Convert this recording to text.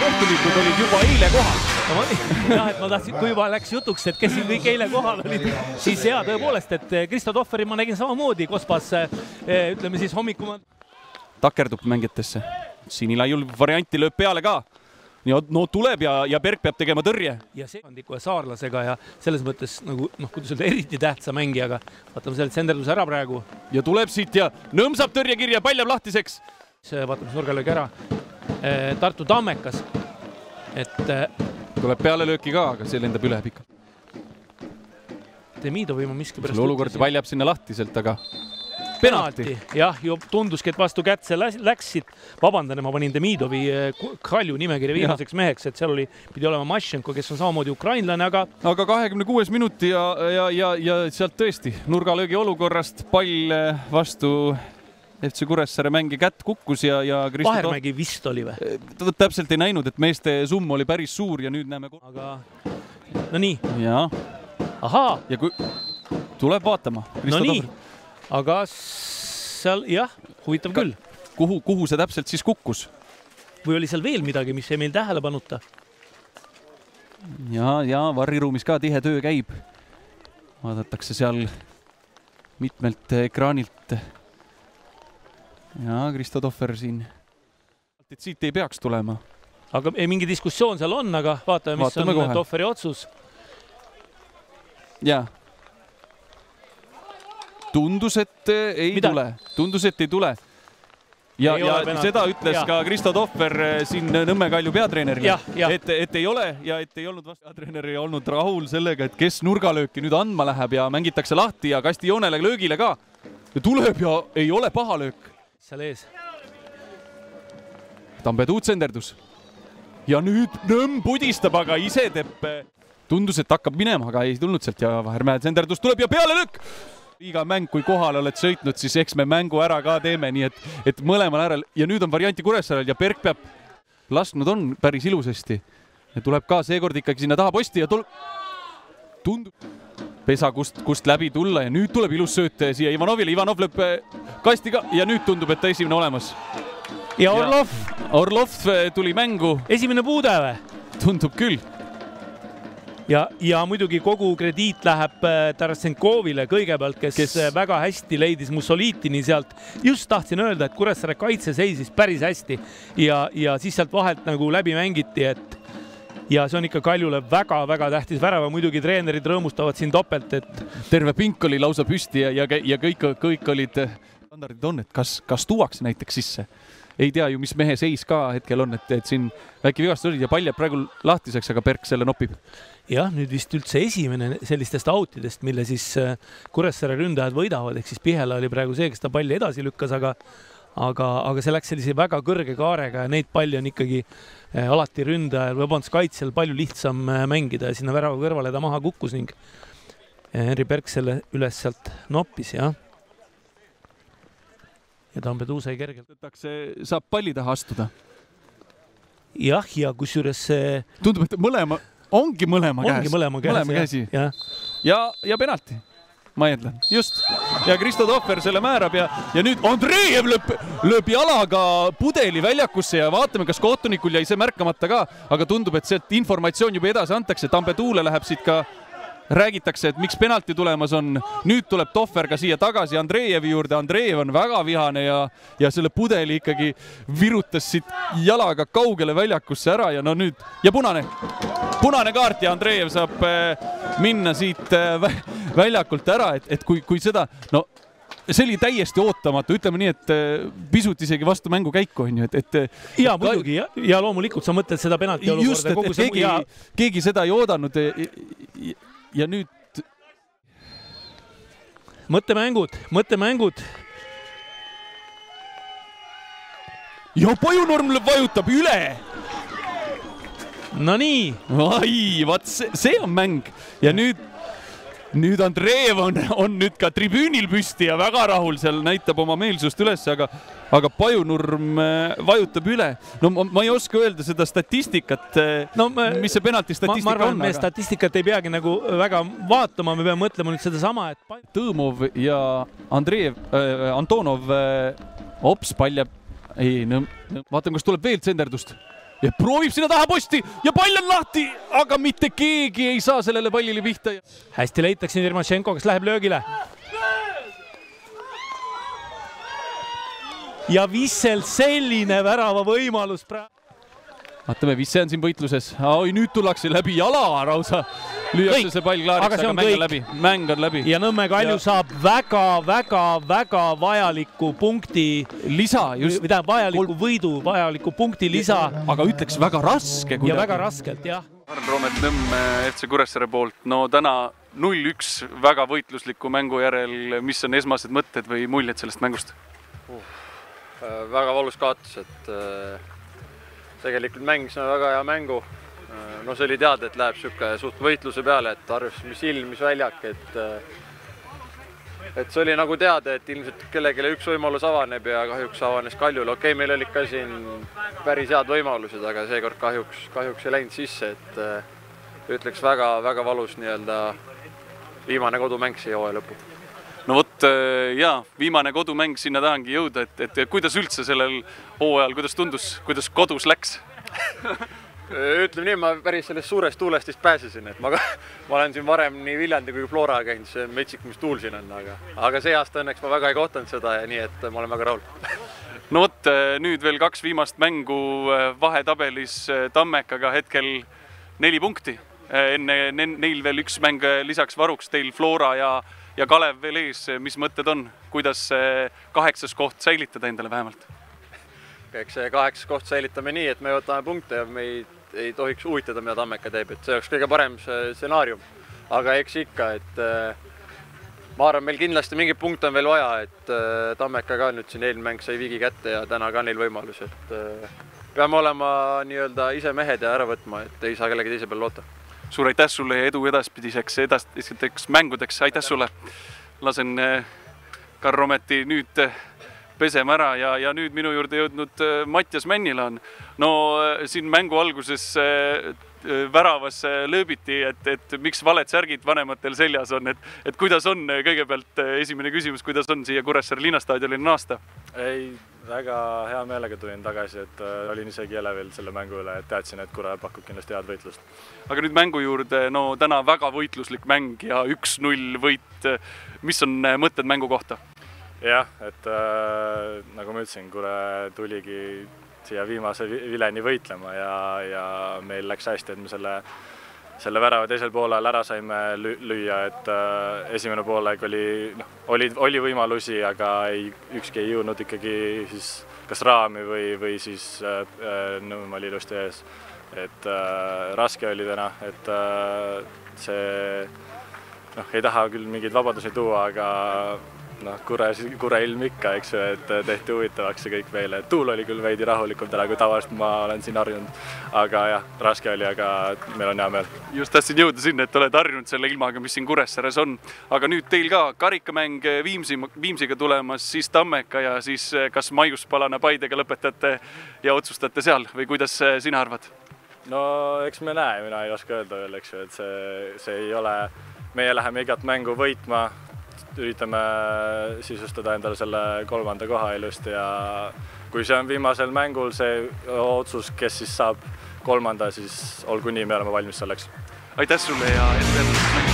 kohtunikud olid juba eile kohal. Jah, et ma tahtsin, kui juba läks jutuks, et kes siin kõik eile kohal olid, siis hea tõepoolest, et Kristo Tohveri ma nägin samamoodi Kospas, ütleme siis hommikul. Takerdub mängijatesse. Sinilaiul varianti lööb peale ka. No tuleb ja Berk peab tegema tõrje. Ja sekandiku ja saarlasega ja selles mõttes, nagu, kuidas öelda, eriti tähtsa mängijaga. Vaatame selle tsenderduse ära praegu. Ja tuleb siit ja nõmsab tõrjekirja, pall jääb lahtiseks. Vaatame nurgalöögi ära. Tartu Tammekas. Tuleb pealelööki ka, aga see lendab üle pikalt. Demidovi ma miski pärast... Selle olukord pall jääb sinna lahtiselt, aga... Penalti. Jah, ju tunduski, et vastu kätse läksid. Vabandan, ma panin Demidovi Kalju nimekirja viimaseks meheks, et seal pidi olema Mašenko, kes on samamoodi ukrainlane, aga... Aga 26 minuti ja sealt tõesti nurgalöögi olukorrast pall vastu... FC Kuressaare mängi kätt kukkus ja Vahermägi vist oli või? Ta täpselt ei näinud, et meeste summ oli päris suur ja nüüd näeme... Aga... No nii. Ja. Ahaa. Ja kui... Tuleb vaatama. No nii. Aga seal, jah, huvitav küll. Kuhu see täpselt siis kukkus? Või oli seal veel midagi, mis ei meil tähele panuta? Ja varriruumis ka tihe töö käib. Vaadatakse seal mitmelt ekraanilt... Ja Kristo Tohver siin. Et siit ei peaks tulema. Aga mingi diskussioon seal on, aga vaatame, mis on kohe. Tohveri otsus. Ja. Tundus, et ei tule. Tundus, et ei tule. Ja seda ütles ka Kristo Tohver siin Nõmme Kalju peatreenerina. Et ei ole ja et ei olnud peatreener ei olnud rahul sellega, et kes nurgalööki nüüd andma läheb ja mängitakse lahti ja kasti joonele löögile ka. Ja tuleb ja ei ole paha löök. Seal ees. Tambetuu tsenderdus. Ja nüüd Nõmm pudistab, aga ise teeb. Tundus, et hakkab minema, aga ei tulnud sealt ja Vahermäe tsenderdus tuleb ja peale löök. Iga mäng, kui kohale oled sõitnud, siis eks me mängu ära ka teeme, nii et mõlemal äärel. Ja nüüd on varianti Kuressaarel ja Berk peab lasknud on päris ilusasti. Ja tuleb ka seekord ikkagi sinna taha posti ja tundub... Pesa, kust läbi tulla ja nüüd tuleb ilus sööt siia Ivanovile. Ivanov lööb kastiga ja nüüd tundub, et ta esimene olemas. Ja Orlov tuli mängu. Esimene puude või? Tundub küll. Ja muidugi kogu krediit läheb Tarasenkovile kõigepealt, kes väga hästi leidis Mussoliitini sealt. Just tahtsin öelda, et Kuressaare kaitse seisis päris hästi ja siis sealt vahelt nagu läbi mängiti, et ja see on ikka Kaljule väga-väga tähtis värava. Muidugi treenerid rõõmustavad siin topelt, et... Terve pink oli lausa püsti ja kõik olid standardid on, et kas tuuakse näiteks sisse. Ei tea ju, mis mehe seis ka hetkel on, et siin väike vigastus olid ja pall jääb praegu lahtiseks, aga Berk selle nopib. Jah, nüüd vist üldse esimene sellistest autidest, mille siis Kuressaare ründajad võidavad, ehk siis Pihela oli praegu see, kes ta palli edasi lükkas, aga see läks sellise väga kõrge kaarega ja neid palli on ikkagi alati ründajal või kaitsel palju lihtsam mängida ja sinna värava kõrvale ta maha kukkus ning Henri Berk selle üles sealt noppis, jah. Ja Tambetuu sai kergelt. Saab palli taha astuda. Jah, ja kusjuures see... Tundub, et ongi mõlema käsi. Ja penalti. Ma eeldan, just. Ja Kristo Tohver selle määrab ja nüüd Andreev lööb jalaga pudeli väljakusse ja vaatame, kas kohtunikul jäi see märkamata ka, aga tundub, et sealt informatsioon juba edasi antakse. Tambetuule läheb siit ka, räägitakse, et miks penalti tulemas on. Nüüd tuleb Tohver ka siia tagasi Andreevi juurde. Andreev on väga vihane ja selle pudeli ikkagi virutas siit jalaga kaugele väljakusse ära ja no nüüd, ja punane kaart ja Andreev saab minna siit väljakult ära, et kui seda, no see oli täiesti ootamatu, ütleme nii, et pisut isegi vastu mängu käiku on ju, ja muidugi, ja loomulikult sa mõtled seda penalti olukorda. Just, et keegi seda ei oodanud ja nüüd mõttemängud. Ja Pajunurm vajutab üle. No nii. Ai, vaat see on mäng ja nüüd Andreev on nüüd ka tribüünil püsti ja väga rahul seal näitab oma meelsust üles, aga Pajunurm vajutab üle. No ma ei oska öelda seda statistikat, mis see penalti statistika on. Ma arvan, me statistikat ei peagi nagu väga vaatama, me peame mõtlema nüüd seda sama, et Tõõmov ja Antonov ops paljab. Ei, vaatame, kas tuleb veel tsenderdust. ja proovib sinna taha posti ja pall on lahti, aga mitte keegi ei saa sellele pallile pihta. Hästi leitakse Irmašenko, kes läheb löögile. Ja Vissel selline värava võimalus praegu. Vaatame, Visse on siin võitluses. Oi, nüüd tullakse läbi jala rausa. Lüüakse see pall klaariks, aga mäng on läbi. Mäng on läbi. Ja Nõmme Kalju saab väga vajaliku punkti lisa. Vajaliku võidu, vajaliku punkti lisa. Aga ütleks väga raske. Ja väga raskelt, jah. Arn Roomet Nõmme FC Kuressaare poolt. No täna 0-1 väga võitlusliku mängu järel. Mis on esmased mõtted või muljed sellest mängust? Väga valus kaotus, et tegelikult mängisime väga hea mängu. No see oli teada, et läheb suht võitluse peale, et arvus mis ilm, mis väljak, et see oli nagu teada, et ilmselt kellelegi üks võimalus avaneb ja kahjuks avanes Kaljul. Okei, meil oli ka siin päris head võimalused, aga seekord kahjuks ei läinud sisse, et ütleks väga valus viimane kodumäng siia hooaja lõppu. No vot, jaa, viimane kodumäng sinna tahangi jõuda, et kuidas üldse sellel hooajal, kuidas tundus, kuidas kodus läks? Ütleme nii, ma päris sellest suurest tuulest vist pääsesin, et ma olen siin varem nii Viljandi kui Flora käinud, see metsik, mis tuul siin on, aga see aasta õnneks ma väga ei kohtanud seda ja nii, et ma olen väga rahul. No vot, nüüd veel 2 viimast mängu vahetabelis Tammekaga hetkel 4 punkti. Enne neil veel 1 mäng lisaks varuks, teil Flora ja Kalev veel ees, mis mõtted on? Kuidas 8. koht säilitada endale vähemalt? Eks see 8. koht säilitame nii, et me võtame punkte ja me ei tohiks huvitada, mida Tammeka teeb, et see oleks kõige parem stsenaarium. Aga eks ikka, et ma arvan, meil kindlasti mingi punkt on veel vaja, et Tammeka ka nüüd siin eelmine mäng sai viigi kätte ja täna ka neil võimalus, et peame olema ise mehed ja ära võtma, et ei saa kellegi teise peal loota. Suur aitäh sulle ja edu edaspidiseks mängudeks. Aitäh sulle. Lasen Karl Roometi nüüd pesema ära ja nüüd minu juurde jõudnud Mattias Männila on. No siin mängu alguses väravas lööbiti, et miks valed särgid vanematel seljas on, et kuidas on kõigepealt esimene küsimus, kuidas on siia Kuressaare linnastaadionile naasta? Ei, väga hea meelega tulin tagasi, et olin isegi elevil selle mängu üle, et teadsin, et Kurre pakub kindlasti head võitlust. Aga nüüd mängu juurde, no täna väga võitluslik mäng ja 1-0 võit. Mis on mõtted mängu kohta? Jah, et nagu ma ütlesin, Kurre tuligi siia viimase vileni võitlema ja meil läks hästi, et me selle värava teisel poolel ära saime lüüa, et esimene poolaeg oli võimalusi, aga ükski ei jõudnud ikkagi siis kas raami või siis Nõmme oli ilusti ees. Et raske oli täna, et see ei taha küll mingeid vabadusi tuua, aga Kurre ilm ikka, eks ju, et tehti huvitavaks see kõik meile. Tuul oli küll veidi rahulikum täna, kui tavaliselt ma olen siin harjunud. Aga jah, raske oli, aga meil on hea meel. Just tahtsin jõuda sinna, et oled harjunud selle ilmaga, mis siin Kuressaares on. Aga nüüd teil ka karikamäng Viimsiga tulemas, siis Tammeka ja siis kas Maiuspalana Paidega lõpetate ja otsustate seal või kuidas sina arvad? No eks me näe, mina ei oska öelda veel, eks ju, et see ei ole, meie läheme igat mängu võitma, üritame sisustada endale selle 3. koha ilusti ja kui see on viimasel mängul see otsus, kes siis saab 3., siis olgu nii, me oleme valmis selleks. Aitäh sulle ja edu!